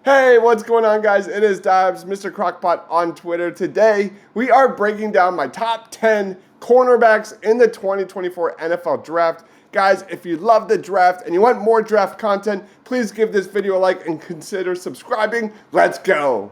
Hey, what's going on, guys? It is Dabs, Mr. Crockpot on Twitter. Today, we are breaking down my top 10 cornerbacks in the 2024 NFL Draft. Guys, if you love the draft and you want more draft content, please give this video a like and consider subscribing. Let's go!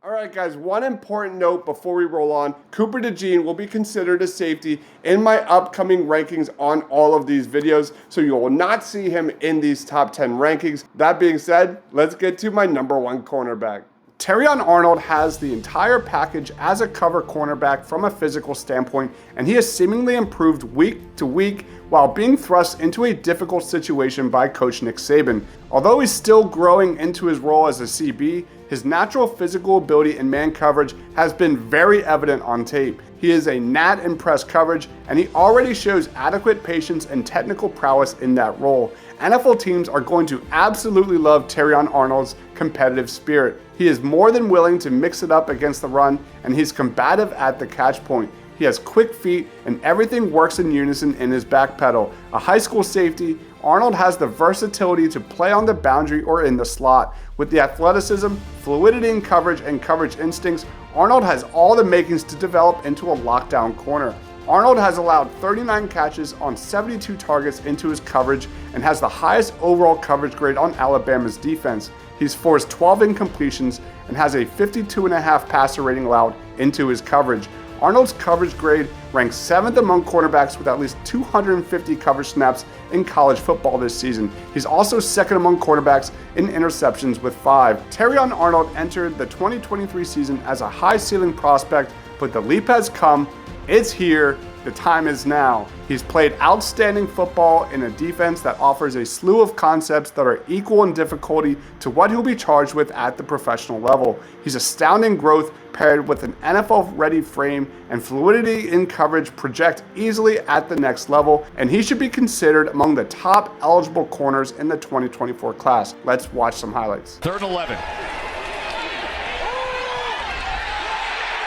Alright guys, one important note before we roll on. Cooper DeJean will be considered a safety in my upcoming rankings on all of these videos, so you will not see him in these top 10 rankings. That being said, let's get to my number one cornerback. Terrion Arnold has the entire package as a cover cornerback from a physical standpoint, and he has seemingly improved week to week while being thrust into a difficult situation by Coach Nick Saban. Although he's still growing into his role as a CB, his natural physical ability in man coverage has been very evident on tape. He is a gnat in press coverage, and he already shows adequate patience and technical prowess in that role. NFL teams are going to absolutely love Terrion Arnold's competitive spirit. He is more than willing to mix it up against the run, and he's combative at the catch point. He has quick feet, and everything works in unison in his back pedal. A high school safety, Arnold has the versatility to play on the boundary or in the slot. With the athleticism, fluidity in coverage, and coverage instincts, Arnold has all the makings to develop into a lockdown corner. Arnold has allowed 39 catches on 72 targets into his coverage and has the highest overall coverage grade on Alabama's defense. He's forced 12 incompletions and has a 52.5 passer rating allowed into his coverage. Arnold's coverage grade ranks 7th among cornerbacks with at least 250 coverage snaps in college football this season. He's also 2nd among cornerbacks in interceptions with 5. Terrion Arnold entered the 2023 season as a high ceiling prospect, but the leap has come. It's here. The time is now. He's played outstanding football in a defense that offers a slew of concepts that are equal in difficulty to what he'll be charged with at the professional level. He's astounding growth paired with an NFL-ready frame and fluidity in coverage project easily at the next level, and he should be considered among the top eligible corners in the 2024 class. Let's watch some highlights. 3rd and 11.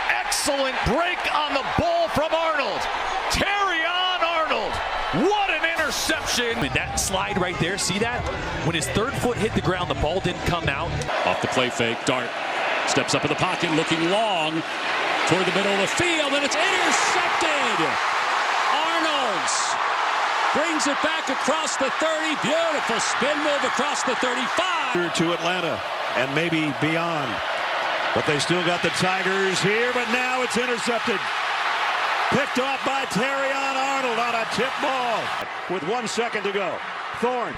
Excellent break on the ball from Arnold. Terrion Arnold. What an interception. With that slide right there, see that? When his 3rd foot hit the ground, the ball didn't come out. Off the play fake, Dart steps up in the pocket, looking long toward the middle of the field, and it's intercepted. Arnold brings it back across the 30. Beautiful spin move across the 35. To Atlanta and maybe beyond. But they still got the Tigers here, but now it's intercepted. Picked off by Terrion Arnold on a tip ball. With 1 second to go. Thorne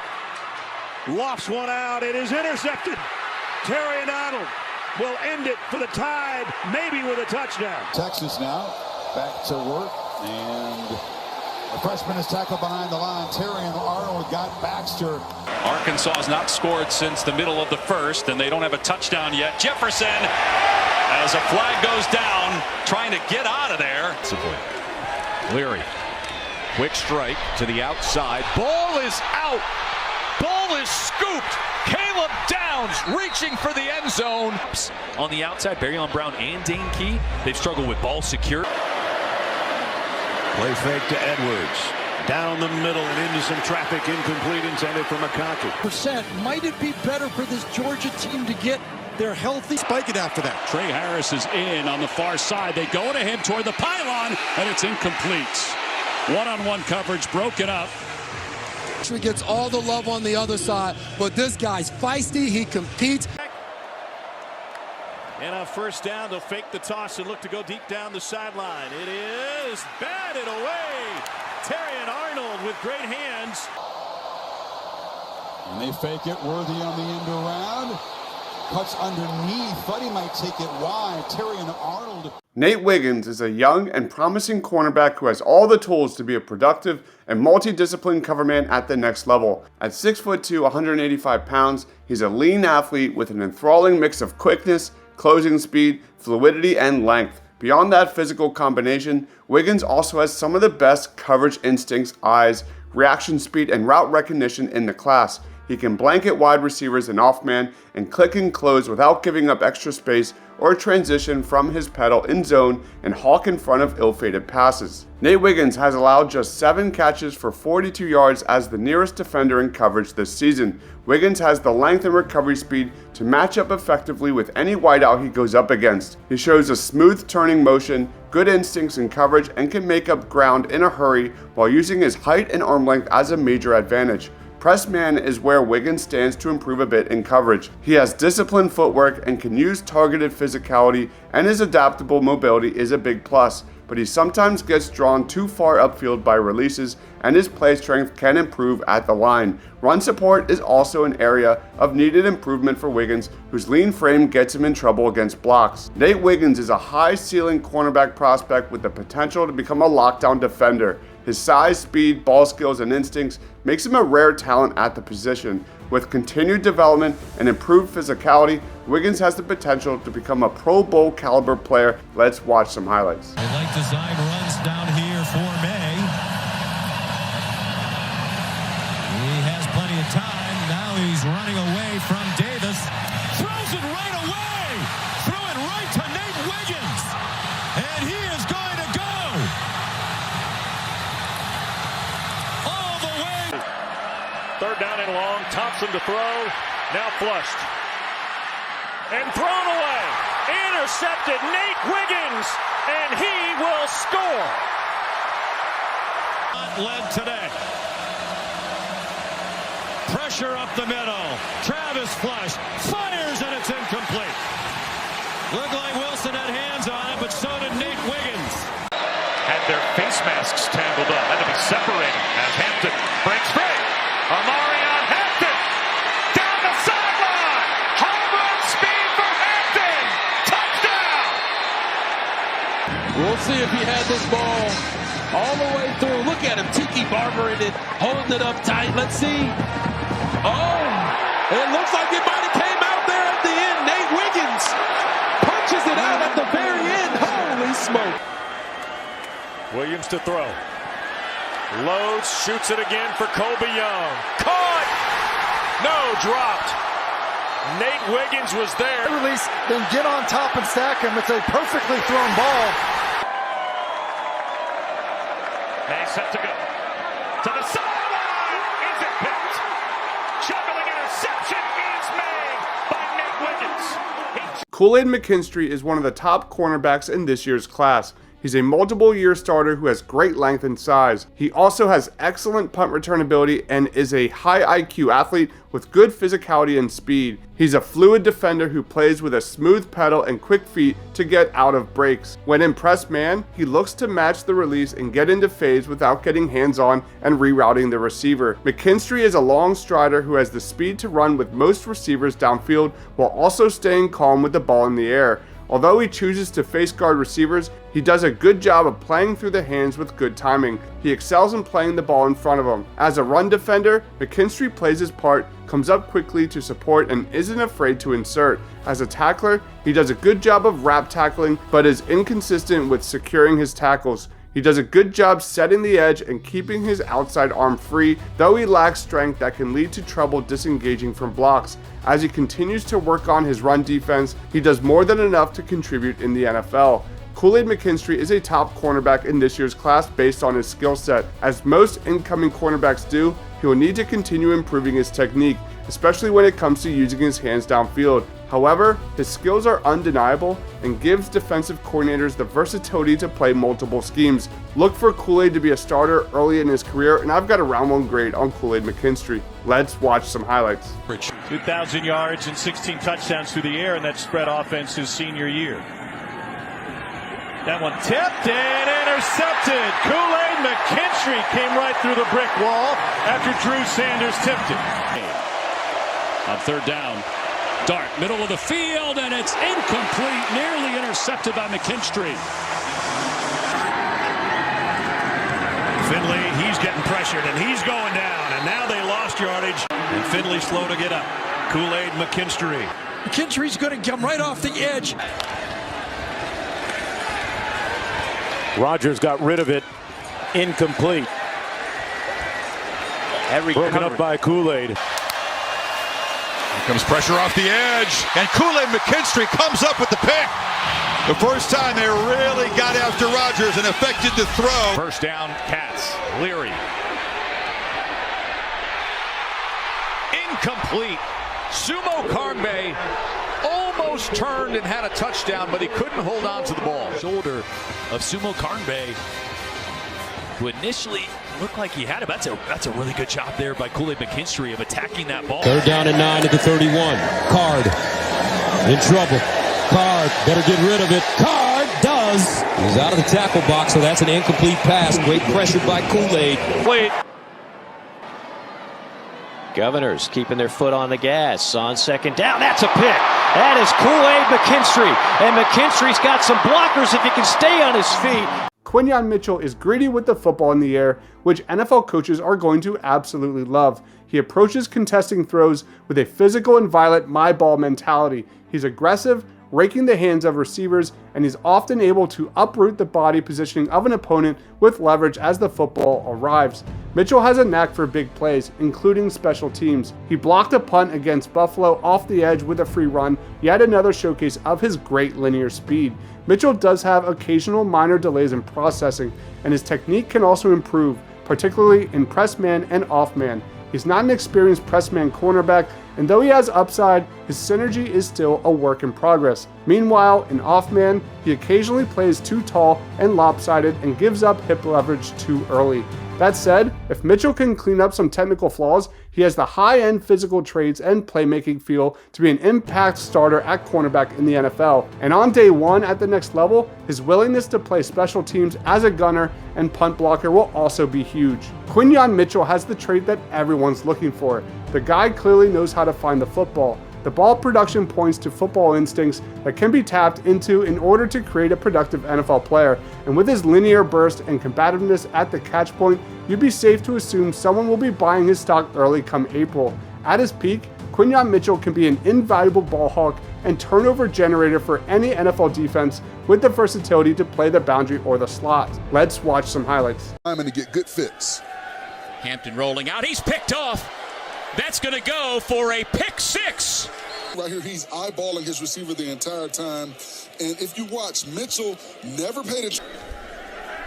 lofts one out. It is intercepted. Terrion Arnold will end it for the Tide, maybe with a touchdown. Texas now back to work, and the freshman is tackled behind the line. Terrion Arnold got Baxter. Arkansas has not scored since the middle of the 1st, and they don't have a touchdown yet. Jefferson, as a flag goes down, trying to get out of there. Leary, quick strike to the outside. Ball is out. Ball is scooped. Caleb Downs reaching for the end zone. On the outside, Barryon Brown and Dane Key, they've struggled with ball secure. Play fake to Edwards. Down the middle and into some traffic. Incomplete, intended for McKinstry. Might it be better for this Georgia team to get their healthy? Spike it after that. Trey Harris is in on the far side. They go to him toward the pylon, and it's incomplete. One-on-one coverage broken up. He gets all the love on the other side, but this guy's feisty. He competes. And on 1st down, they'll fake the toss and look to go deep down the sideline. It is batted away. Terrion Arnold with great hands. And they fake it. Worthy on the end around. Cuts underneath. Thought he might take it wide. Terrion Arnold. Nate Wiggins is a young and promising cornerback who has all the tools to be a productive and multidisciplined cover man at the next level. At 6'2", 185 pounds, he's a lean athlete with an enthralling mix of quickness, closing speed, fluidity, and length. Beyond that physical combination, Wiggins also has some of the best coverage instincts, eyes, reaction speed, and route recognition in the class. He can blanket wide receivers and off man and click and close without giving up extra space or transition from his pedal in zone and hawk in front of ill-fated passes. Nate Wiggins has allowed just 7 catches for 42 yards as the nearest defender in coverage this season. Wiggins has the length and recovery speed to match up effectively with any wideout he goes up against. He shows a smooth turning motion, good instincts in coverage, and can make up ground in a hurry while using his height and arm length as a major advantage. Press man is where Wiggins stands to improve a bit in coverage. He has disciplined footwork and can use targeted physicality, and his adaptable mobility is a big plus, but he sometimes gets drawn too far upfield by releases, and his play strength can improve at the line. Run support is also an area of needed improvement for Wiggins, whose lean frame gets him in trouble against blocks. Nate Wiggins is a high-ceiling cornerback prospect with the potential to become a lockdown defender. His size, speed, ball skills, and instincts makes him a rare talent at the position. With continued development and improved physicality, Wiggins has the potential to become a Pro Bowl caliber player. Let's watch some highlights. They like design runs down here for May. He has plenty of time. Now he's running away from Davis. Throws it right away. Threw it right to Nate Wiggins. And he is going to go. All the way. Third down and long. Thompson to throw. Now flushed. And thrown away. Intercepted. Nate Wiggins. And he will score. Led today. Pressure up the middle. Travis Flush fires and it's incomplete. Looked like Wilson had hands on it, but so did Nate Wiggins. Had their face masks tangled up. Had to be separated as Hampton breaks free. Amari on Hampton. Down the sideline. Home run speed for Hampton. Touchdown. We'll see if he had this ball all the way through. Look at him, Tiki Barber in it, holding it up tight. Let's see. Oh, it looks like it might have came out there at the end. Nate Wiggins punches it out at the very end. Holy smoke. Williams to throw. Loads, shoots it again for Kobe Young. Caught! No, dropped. Nate Wiggins was there. Release, then get on top and stack him. It's a perfectly thrown ball. May set to go. To the sideline! Is it picked? Juggling interception is made by Nate Wiggins. Koolaid McKinstry is one of the top cornerbacks in this year's class. He's a multiple-year starter who has great length and size. He also has excellent punt return ability and is a high IQ athlete with good physicality and speed. He's a fluid defender who plays with a smooth pedal and quick feet to get out of breaks. When in press man, he looks to match the release and get into phase without getting hands-on and rerouting the receiver. McKinstry is a long strider who has the speed to run with most receivers downfield while also staying calm with the ball in the air. Although he chooses to face guard receivers, he does a good job of playing through the hands with good timing. He excels in playing the ball in front of him. As a run defender, McKinstry plays his part, comes up quickly to support, and isn't afraid to insert. As a tackler, he does a good job of wrap tackling, but is inconsistent with securing his tackles. He does a good job setting the edge and keeping his outside arm free, though he lacks strength that can lead to trouble disengaging from blocks. As he continues to work on his run defense, he does more than enough to contribute in the NFL. Koolaid McKinstry is a top cornerback in this year's class based on his skill set. As most incoming cornerbacks do, he will need to continue improving his technique, especially when it comes to using his hands downfield. However, his skills are undeniable and gives defensive coordinators the versatility to play multiple schemes. Look for Kool-Aid to be a starter early in his career, and I've got a round 1 grade on Koolaid McKinstry. Let's watch some highlights. 2,000 yards and 16 touchdowns through the air in that spread offense his senior year. That one tipped and intercepted. Kool-Aid McKinstry came right through the brick wall after Drew Sanders tipped it. On third down, dart, middle of the field, and it's incomplete, nearly intercepted by McKinstry. Finley, he's getting pressured, and he's going down, and now they lost yardage, and Finley slow to get up. Kool-Aid McKinstry. McKinstry's going to come right off the edge. Rodgers got rid of it. Incomplete. Broken up by Kool-Aid. Here comes pressure off the edge, and Kool-Aid McKinstry comes up with the pick. The first time they really got after Rodgers and affected the throw. First down, Cats. Leary. Incomplete. Sumo Karnbe almost turned and had a touchdown, but he couldn't hold on to the ball. Shoulder of Sumo Karnbe, who initially looked like he had it. That's a really good job there by Koolaid McKinstry of attacking that ball. Third down and 9 at the 31. Card in trouble. Card better get rid of it. Card does. He's out of the tackle box, so that's an incomplete pass. Great pressure by Kool-Aid. Wait. Governors keeping their foot on the gas on second down. That's a pick. That is Kool-Aid McKinstry. And McKinstry's got some blockers if he can stay on his feet. Quinyon Mitchell is greedy with the football in the air, which NFL coaches are going to absolutely love. He approaches contesting throws with a physical and violent my ball mentality. He's aggressive, raking the hands of receivers, and he's often able to uproot the body positioning of an opponent with leverage as the football arrives. Mitchell has a knack for big plays, including special teams. He blocked a punt against Buffalo off the edge with a free run, yet another showcase of his great linear speed. Mitchell does have occasional minor delays in processing, and his technique can also improve, particularly in press man and off man. He's not an experienced press man cornerback, and though he has upside, his synergy is still a work in progress. Meanwhile, in off man, he occasionally plays too tall and lopsided and gives up hip leverage too early. That said, if Mitchell can clean up some technical flaws, he has the high-end physical traits and playmaking feel to be an impact starter at cornerback in the NFL. And on day one at the next level, his willingness to play special teams as a gunner and punt blocker will also be huge. Quinyon Mitchell has the trait that everyone's looking for. The guy clearly knows how to find the football. The ball production points to football instincts that can be tapped into in order to create a productive NFL player. And with his linear burst and combativeness at the catch point, you'd be safe to assume someone will be buying his stock early come April. At his peak, Quinyon Mitchell can be an invaluable ball hawk and turnover generator for any NFL defense with the versatility to play the boundary or the slot. Let's watch some highlights. I'm going to get good fits. Hampton rolling out. He's picked off. That's going to go for a pick six. Right here, he's eyeballing his receiver the entire time. And if you watch, Mitchell never paid attention.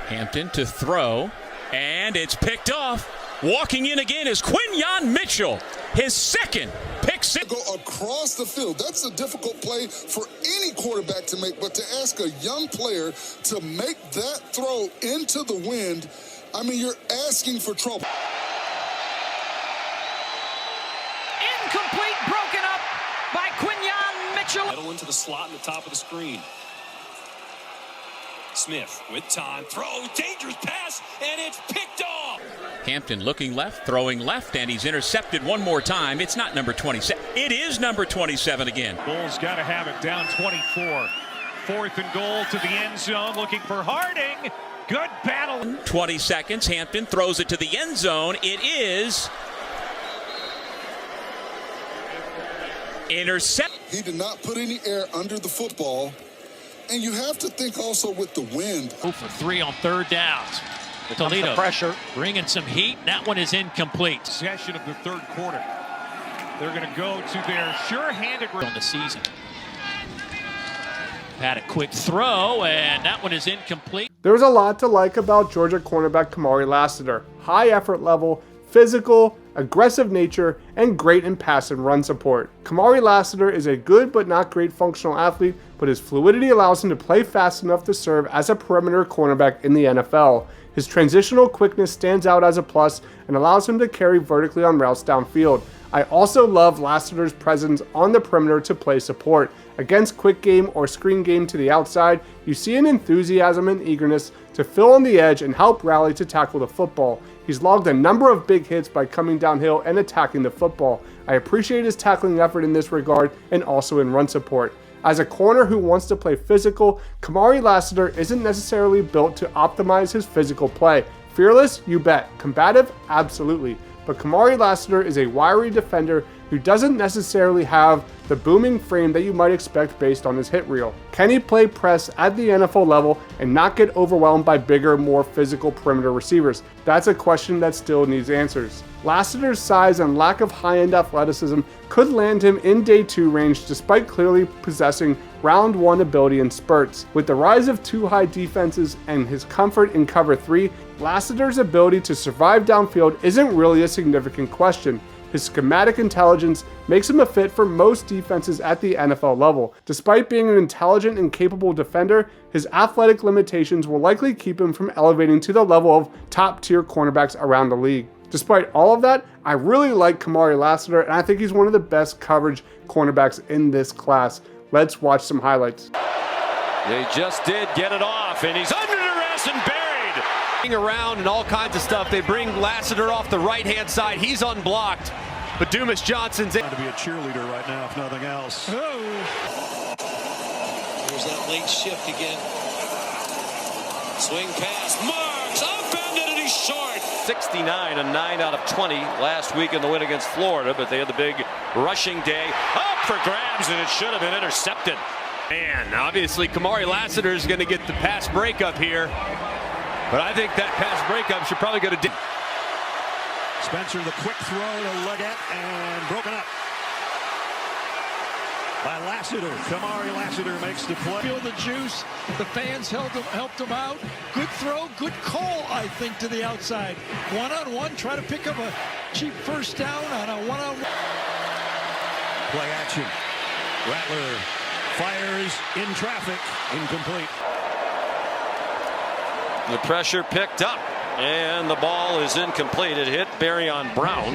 Hampton to throw, and it's picked off. Walking in again is Quinyon Mitchell, his second pick six. Go across the field. That's a difficult play for any quarterback to make, but to ask a young player to make that throw into the wind, I mean, you're asking for trouble. Incomplete, broken up by Quinyon Mitchell. Middle into the slot in the top of the screen. Smith with time, throws, dangerous pass, and it's picked off. Hampton looking left, throwing left, and he's intercepted one more time. It's not number 27. It is number 27 again. Bulls got to have it down 24. Fourth and goal to the end zone, looking for Harding. Good battle. 20 seconds. Hampton throws it to the end zone. It is intercept. He did not put any air under the football. And you have to think also with the wind. 0 for 3 on third downs. Toledo pressure, bringing some heat. That one is incomplete. Session of the third quarter. They're going to go to their sure-handed on the season. Had a quick throw, and that one is incomplete. There's a lot to like about Georgia cornerback Kamari Lassiter. High effort level, physical, aggressive nature, and great in pass and run support. Kamari Lassiter is a good but not great functional athlete, but his fluidity allows him to play fast enough to serve as a perimeter cornerback in the NFL. His transitional quickness stands out as a plus and allows him to carry vertically on routes downfield. I also love Lassiter's presence on the perimeter to play support. Against quick game or screen game to the outside, you see an enthusiasm and eagerness to fill on the edge and help rally to tackle the football. He's logged a number of big hits by coming downhill and attacking the football. I appreciate his tackling effort in this regard and also in run support. As a corner who wants to play physical, Kamari Lassiter isn't necessarily built to optimize his physical play. Fearless? You bet. Combative? Absolutely. But Kamari Lassiter is a wiry defender who doesn't necessarily have the booming frame that you might expect based on his hit reel. Can he play press at the NFL level and not get overwhelmed by bigger, more physical perimeter receivers? That's a question that still needs answers. Lassiter's size and lack of high-end athleticism could land him in day 2 range despite clearly possessing round 1 ability in spurts. With the rise of 2 high defenses and his comfort in cover 3, Lassiter's ability to survive downfield isn't really a significant question. His schematic intelligence makes him a fit for most defenses at the NFL level. Despite being an intelligent and capable defender, his athletic limitations will likely keep him from elevating to the level of top-tier cornerbacks around the league. Despite all of that, I really like Kamari Lassiter, and I think he's one of the best coverage cornerbacks in this class. Let's watch some highlights. They just did get it off, and he's under duress and buried. Around and all kinds of stuff. They bring Lassiter off the right-hand side. He's unblocked, but Dumas Johnson's trying to be a cheerleader right now, if nothing else. Oh. There's that late shift again. Swing pass, marks, upended, and he's short. 69, a 9 out of 20 last week in the win against Florida, but they had the big rushing day. Up for grabs, and it should have been intercepted. And obviously Kamari Lassiter is going to get the pass breakup here. But I think that pass breakup should probably go to Spencer, the quick throw to Leggett, and broken up by Lassiter. Kamari Lassiter makes the play. Feel the juice. The fans helped him out. Good throw, good call, I think, to the outside. One-on-one, try to pick up a cheap first down on a one-on-one. Play action. Rattler fires in traffic, incomplete. The pressure picked up, and the ball is incomplete. It hit Terrion Brown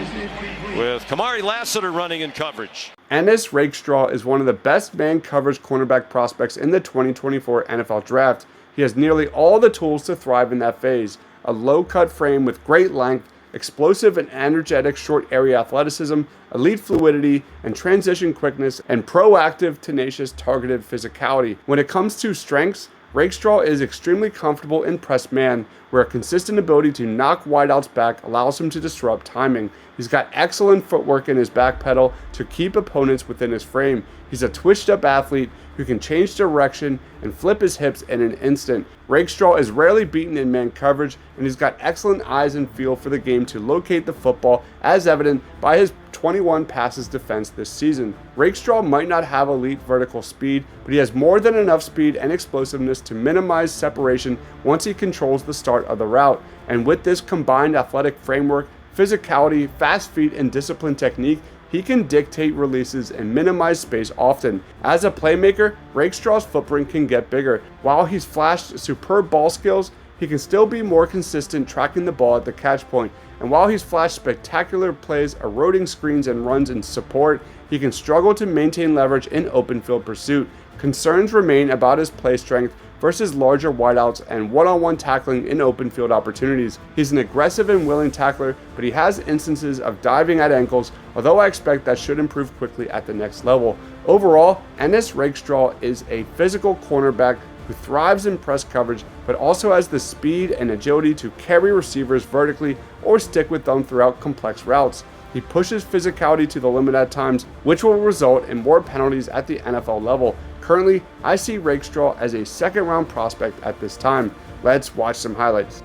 with Kamari Lassiter running in coverage. Ennis Rakestraw is one of the best man coverage cornerback prospects in the 2024 NFL Draft. He has nearly all the tools to thrive in that phase. A low-cut frame with great length, explosive and energetic short area athleticism, elite fluidity and transition quickness, and proactive, tenacious, targeted physicality. When it comes to strengths, Rakestraw is extremely comfortable in press man, where a consistent ability to knock wideouts back allows him to disrupt timing. He's got excellent footwork in his back pedal to keep opponents within his frame. He's a twitched up athlete who can change direction and flip his hips in an instant. Rakestraw is rarely beaten in man coverage, and he's got excellent eyes and feel for the game to locate the football, as evident by his 21 passes defense this season. Rakestraw might not have elite vertical speed, but he has more than enough speed and explosiveness to minimize separation once he controls the start of the route. And with this combined athletic framework, physicality, fast feet, and disciplined technique, he can dictate releases and minimize space often. As a playmaker, Rakestraw's footprint can get bigger. While he's flashed superb ball skills, he can still be more consistent tracking the ball at the catch point. And while he's flashed spectacular plays, eroding screens and runs in support, he can struggle to maintain leverage in open field pursuit. Concerns remain about his play strength versus larger wideouts and one-on-one tackling in open field opportunities. He's an aggressive and willing tackler, but he has instances of diving at ankles, although I expect that should improve quickly at the next level. Overall, Ennis Rakestraw is a physical cornerback who thrives in press coverage, but also has the speed and agility to carry receivers vertically or stick with them throughout complex routes. He pushes physicality to the limit at times, which will result in more penalties at the NFL level. Currently, I see Rakestraw as a second-round prospect at this time. Let's watch some highlights.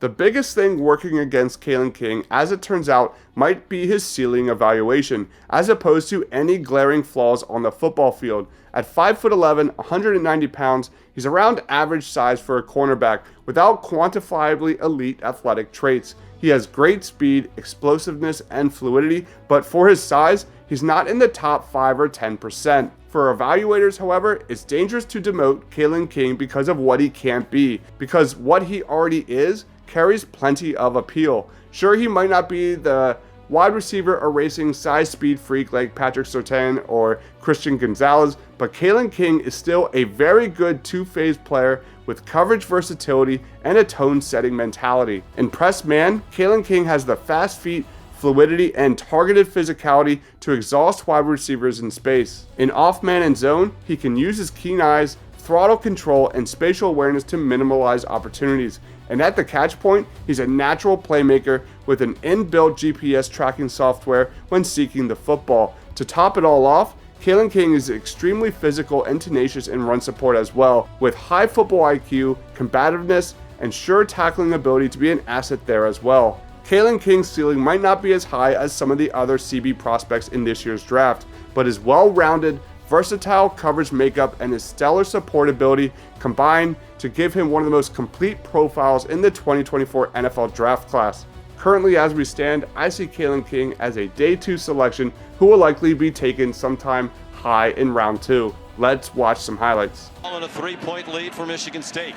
The biggest thing working against Kalin King, as it turns out, might be his ceiling evaluation, as opposed to any glaring flaws on the football field. At 5'11", 190 pounds, he's around average size for a cornerback without quantifiably elite athletic traits. He has great speed, explosiveness, and fluidity, but for his size, he's not in the top 5 or 10%. For evaluators, however, it's dangerous to demote Kalen King because of what he can't be, because what he already is carries plenty of appeal. Sure, he might not be the wide receiver erasing size speed freak like Patrick Surtain or Christian Gonzalez, but Kalen King is still a very good two-phase player with coverage versatility and a tone-setting mentality. In press man, Kalen King has the fast feet, fluidity, and targeted physicality to exhaust wide receivers in space. In off-man and zone, he can use his keen eyes, throttle control, and spatial awareness to minimize opportunities. And at the catch point, he's a natural playmaker with an inbuilt GPS tracking software when seeking the football. To top it all off, Kalen King is extremely physical and tenacious in run support as well, with high football IQ, combativeness, and sure tackling ability to be an asset there as well. Kalen King's ceiling might not be as high as some of the other CB prospects in this year's draft, but his well-rounded, versatile coverage makeup and his stellar support ability combine to give him one of the most complete profiles in the 2024 NFL draft class. Currently, as we stand, I see Kalen King as a day 2 selection who will likely be taken sometime high in round 2. Let's watch some highlights. On a 3-point lead for Michigan State.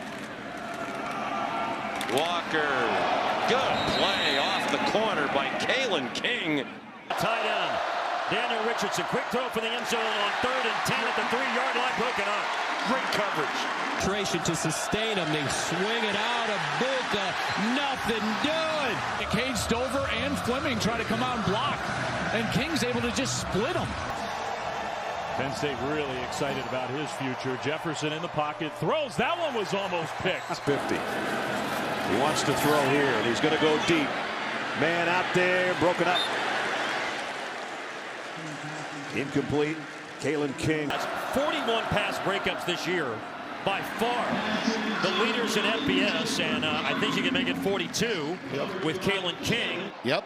Walker, good play off the corner by Kalen King. Tight end. Daniel Richardson, quick throw for the end zone on 3rd and 10 at the 3-yard line, broken up. Great coverage. To sustain him, they swing it out. Abuka, nothing doing. Cade Stover and Fleming try to come out and block, and King's able to just split them. Penn State really excited about his future. Jefferson in the pocket, throws. That one was almost picked. 50. He wants to throw here, and he's going to go deep. Man out there, broken up. Incomplete. Kalen King. That's 41 pass breakups this year. By far the leaders in FBS, and I think you can make it 42 with Kalen King. Yep.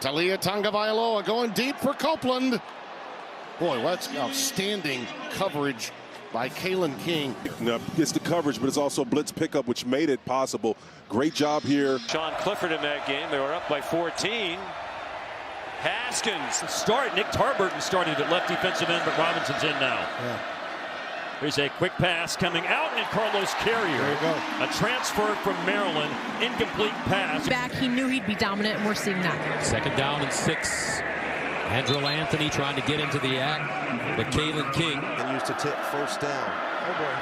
Talia Tagovailoa going deep for Copeland. Boy, that's outstanding coverage by Kalen King. No, it's the coverage, but it's also blitz pickup, which made it possible. Great job here. Sean Clifford in that game. They were up by 14. Haskins. Nick Tarburton started at left defensive end, but Robinson's in now. Yeah. Here's a quick pass coming out, and Carlos Carrier. There you go. A transfer from Maryland. Incomplete pass. Back, he knew he'd be dominant, and we're seeing that. 2nd down and 6. Andrew Anthony trying to get into the act, but Kalen King. And used to tip 1st down.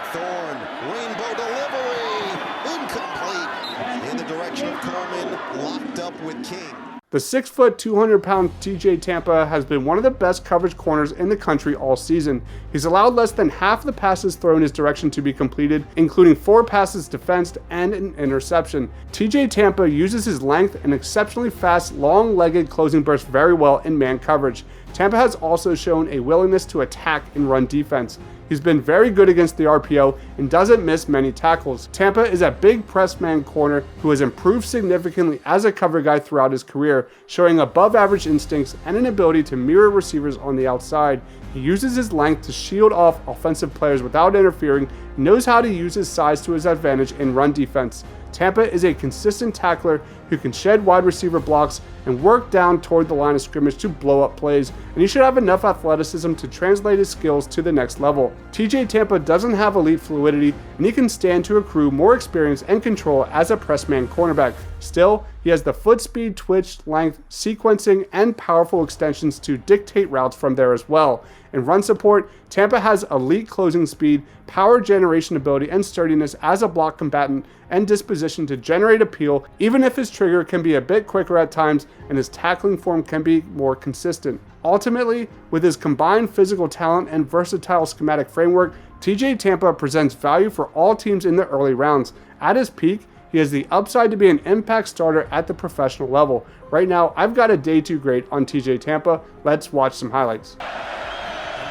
Thorne, rainbow delivery, incomplete. In the direction of Coleman, locked up with King. The 6', 200-pound TJ Tampa has been one of the best coverage corners in the country all season. He's allowed less than half the passes thrown his direction to be completed, including 4 passes defensed and an interception. TJ Tampa uses his length and exceptionally fast, long-legged closing burst very well in man coverage. Tampa has also shown a willingness to attack in run defense. He's been very good against the RPO and doesn't miss many tackles. Tampa is a big press man corner who has improved significantly as a cover guy throughout his career, showing above average instincts and an ability to mirror receivers on the outside. He uses his length to shield off offensive players without interfering, and knows how to use his size to his advantage in run defense. Tampa is a consistent tackler who can shed wide receiver blocks and work down toward the line of scrimmage to blow up plays, and he should have enough athleticism to translate his skills to the next level. TJ Tampa doesn't have elite fluidity, and he can stand to accrue more experience and control as a press man cornerback. Still, he has the foot speed, twitch, length, sequencing, and powerful extensions to dictate routes from there as well. In run support, Tampa has elite closing speed, power generation ability, and sturdiness as a block combatant, and disposition to generate appeal, even if his trigger can be a bit quicker at times and his tackling form can be more consistent. Ultimately, with his combined physical talent and versatile schematic framework, TJ Tampa presents value for all teams in the early rounds. At his peak, he has the upside to be an impact starter at the professional level. Right now, I've got a day 2 grade on TJ Tampa. Let's watch some highlights. The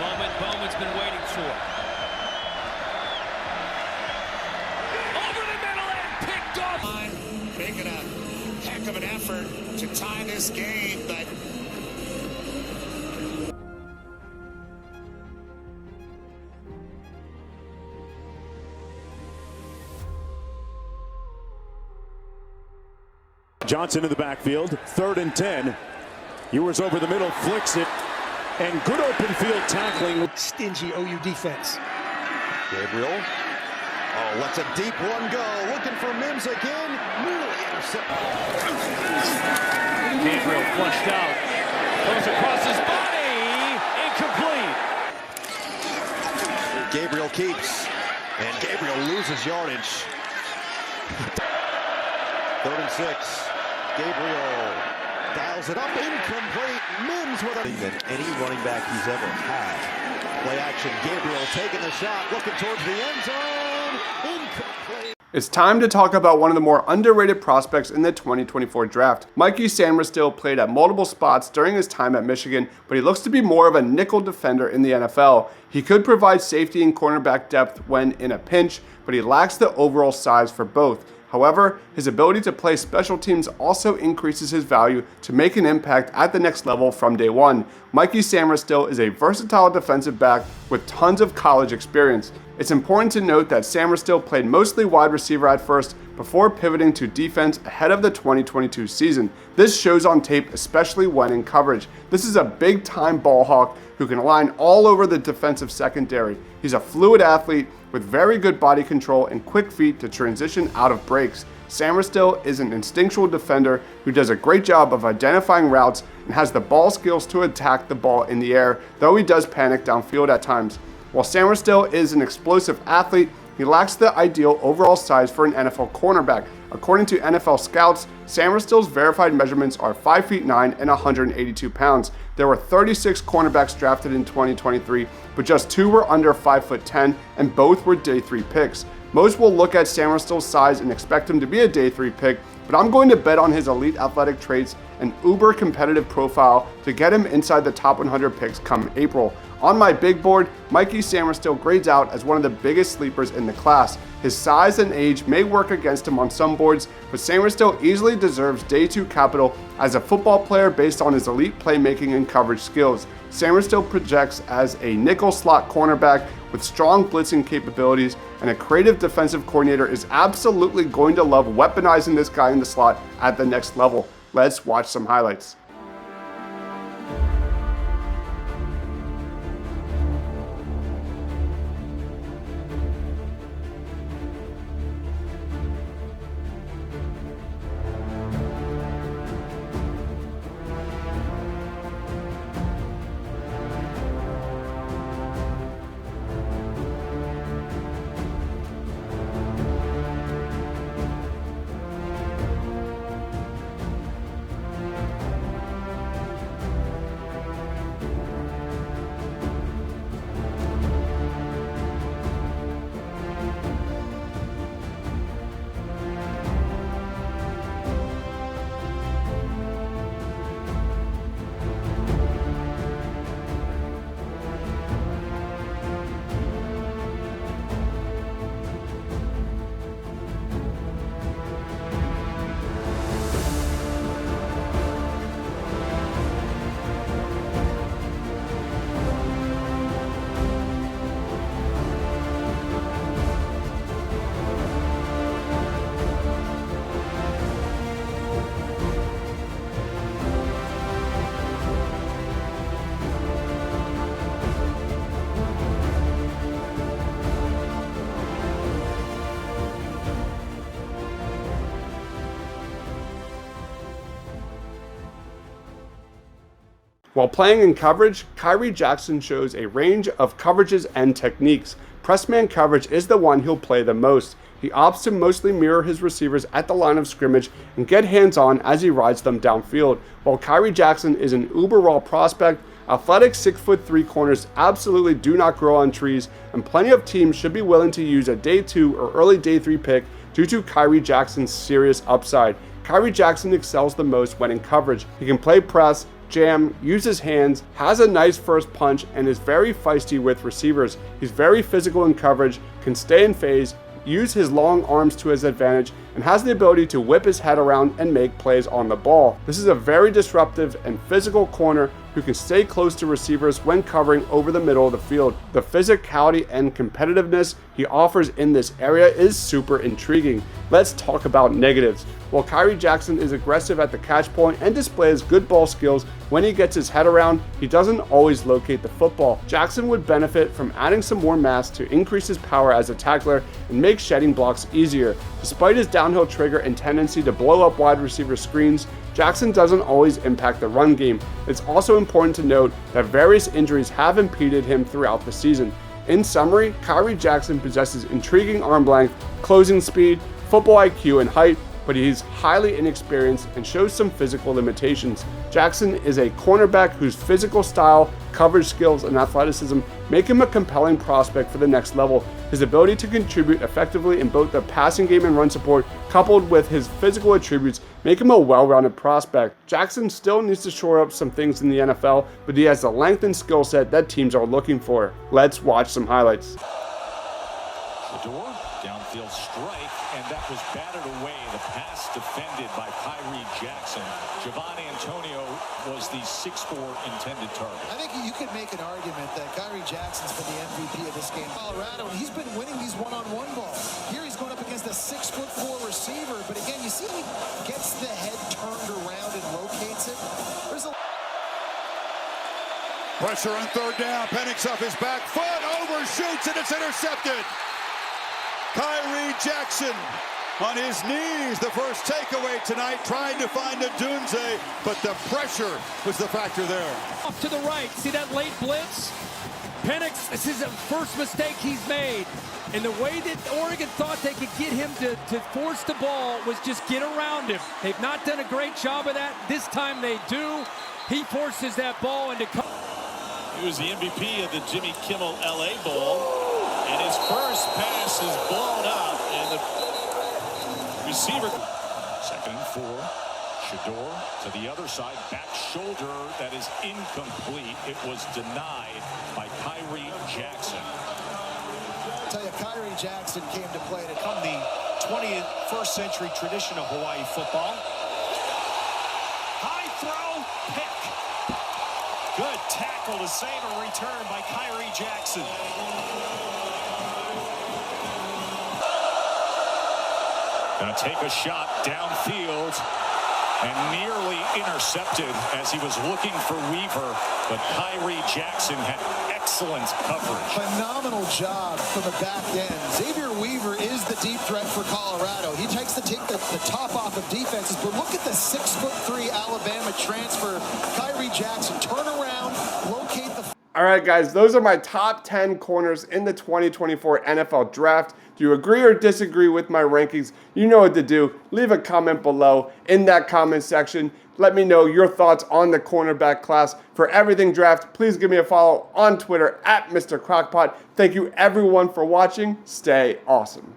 moment Bowman's been waiting for. Over the middle and picked off. effort to tie this game, but Johnson in the backfield, 3rd and 10. Ewers over the middle, flicks it, and good open field tackling. Stingy OU defense. Gabriel. Oh, lets a deep one go. Looking for Mims again. Nearly intercepted. Gabriel flushed out. Goes across his body. Incomplete. Gabriel keeps. And Gabriel loses yardage. 3rd and 6. Gabriel dials it up. Incomplete. Mims with a... than any running back he's ever had. Play action. Gabriel taking the shot. Looking towards the end zone. Incomplete. It's time to talk about one of the more underrated prospects in the 2024 draft. Mikey Sam Still played at multiple spots during his time at Michigan, but he looks to be more of a nickel defender in the NFL. He could provide safety and cornerback depth when in a pinch, but he lacks the overall size for both. However, his ability to play special teams also increases his value to make an impact at the next level from day one. Mikey Sam Still is a versatile defensive back with tons of college experience. It's important to note that Sam Still played mostly wide receiver at first before pivoting to defense ahead of the 2022 season. This shows on tape, especially when in coverage. This is a big-time ball hawk who can align all over the defensive secondary. He's a fluid athlete with very good body control and quick feet to transition out of breaks. Sainristil is an instinctual defender who does a great job of identifying routes and has the ball skills to attack the ball in the air, though he does panic downfield at times. While Sainristil is an explosive athlete, he lacks the ideal overall size for an NFL cornerback. According to NFL scouts, Sainristil's verified measurements are 5'9" and 182 pounds. There were 36 cornerbacks drafted in 2023, but just 2 were under 5'10", and both were day 3 picks. Most will look at Sainristil's size and expect him to be a day 3 pick, but I'm going to bet on his elite athletic traits and uber competitive profile to get him inside the top 100 picks come April. On my big board, Mikey Sainristil grades out as one of the biggest sleepers in the class. His size and age may work against him on some boards, but Sainristil easily deserves day 2 capital as a football player based on his elite playmaking and coverage skills. Sainristil projects as a nickel slot cornerback with strong blitzing capabilities, and a creative defensive coordinator is absolutely going to love weaponizing this guy in the slot at the next level. Let's watch some highlights. While playing in coverage, Kyrie Jackson shows a range of coverages and techniques. Press man coverage is the one he'll play the most. He opts to mostly mirror his receivers at the line of scrimmage and get hands-on as he rides them downfield. While Kyrie Jackson is an uber raw prospect, athletic 6'3" corners absolutely do not grow on trees, and plenty of teams should be willing to use a day 2 or early day 3 pick due to Kyrie Jackson's serious upside. Kyrie Jackson excels the most when in coverage. He can play press, jam, use his hands, has a nice first punch, and is very feisty with receivers. He's very physical in coverage, can stay in phase, use his long arms to his advantage, and has the ability to whip his head around and make plays on the ball. This is a very disruptive and physical corner who can stay close to receivers when covering over the middle of the field. The physicality and competitiveness he offers in this area is super intriguing. Let's talk about negatives. While Kyrie Jackson is aggressive at the catch point and displays good ball skills when he gets his head around, he doesn't always locate the football. Jackson would benefit from adding some more mass to increase his power as a tackler and make shedding blocks easier. Despite his downhill trigger and tendency to blow up wide receiver screens, Jackson doesn't always impact the run game. It's also important to note that various injuries have impeded him throughout the season. In summary, Kyrie Jackson possesses intriguing arm length, closing speed, football IQ, and height, but he's highly inexperienced and shows some physical limitations. Jackson is a cornerback whose physical style, coverage skills, and athleticism make him a compelling prospect for the next level. His ability to contribute effectively in both the passing game and run support, coupled with his physical attributes, make him a well-rounded prospect. Jackson still needs to shore up some things in the NFL, but he has the length and skill set that teams are looking for. Let's watch some highlights. Shador, downfield strike, and that was batted away. The pass defended by Khyree Jackson. Javon Antonio was the 6'4" intended target. I think you could make an argument that Kyrie Jackson's been the MVP of this game. Colorado, and he's been winning these one-on-one balls. Here he's going up against a 6'4" receiver, but again, you see how he gets the head turned around and rotates it? There's a pressure on third down. Penix off his back foot, overshoots, and it's intercepted. Kyrie Jackson on his knees, the first takeaway tonight, trying to find a Dunze, but the pressure was the factor there. Off to the right, see that late blitz? Penix, this is the first mistake he's made. And the way that Oregon thought they could get him to force the ball was just get around him. They've not done a great job of that. This time they do. He forces that ball into... He was the MVP of the Jimmy Kimmel LA Bowl, and his first pass is blown up, and the receiver. 2nd and 4. Shador to the other side, back shoulder, that is incomplete. It was denied by Kyrie Jackson. I'll tell you, Kyrie Jackson came to play to From the 21st century tradition of Hawaii football. High throw, pick. Good tackle to save a return by Kyrie Jackson. Gonna take a shot downfield and nearly intercepted as he was looking for Weaver, but Kyrie Jackson had excellent coverage. Phenomenal job from the back end. Xavier Weaver is the deep threat for Colorado. He takes the top off of defenses, but look at the 6'3" Alabama transfer. Kyrie Jackson, turn around, locate the... All right, guys, those are my top 10 corners in the 2024 NFL Draft. Do you agree or disagree with my rankings? You know what to do. Leave a comment below in that comment section. Let me know your thoughts on the cornerback class. For everything draft, please give me a follow on Twitter at Mr. Crockpot. Thank you, everyone, for watching. Stay awesome.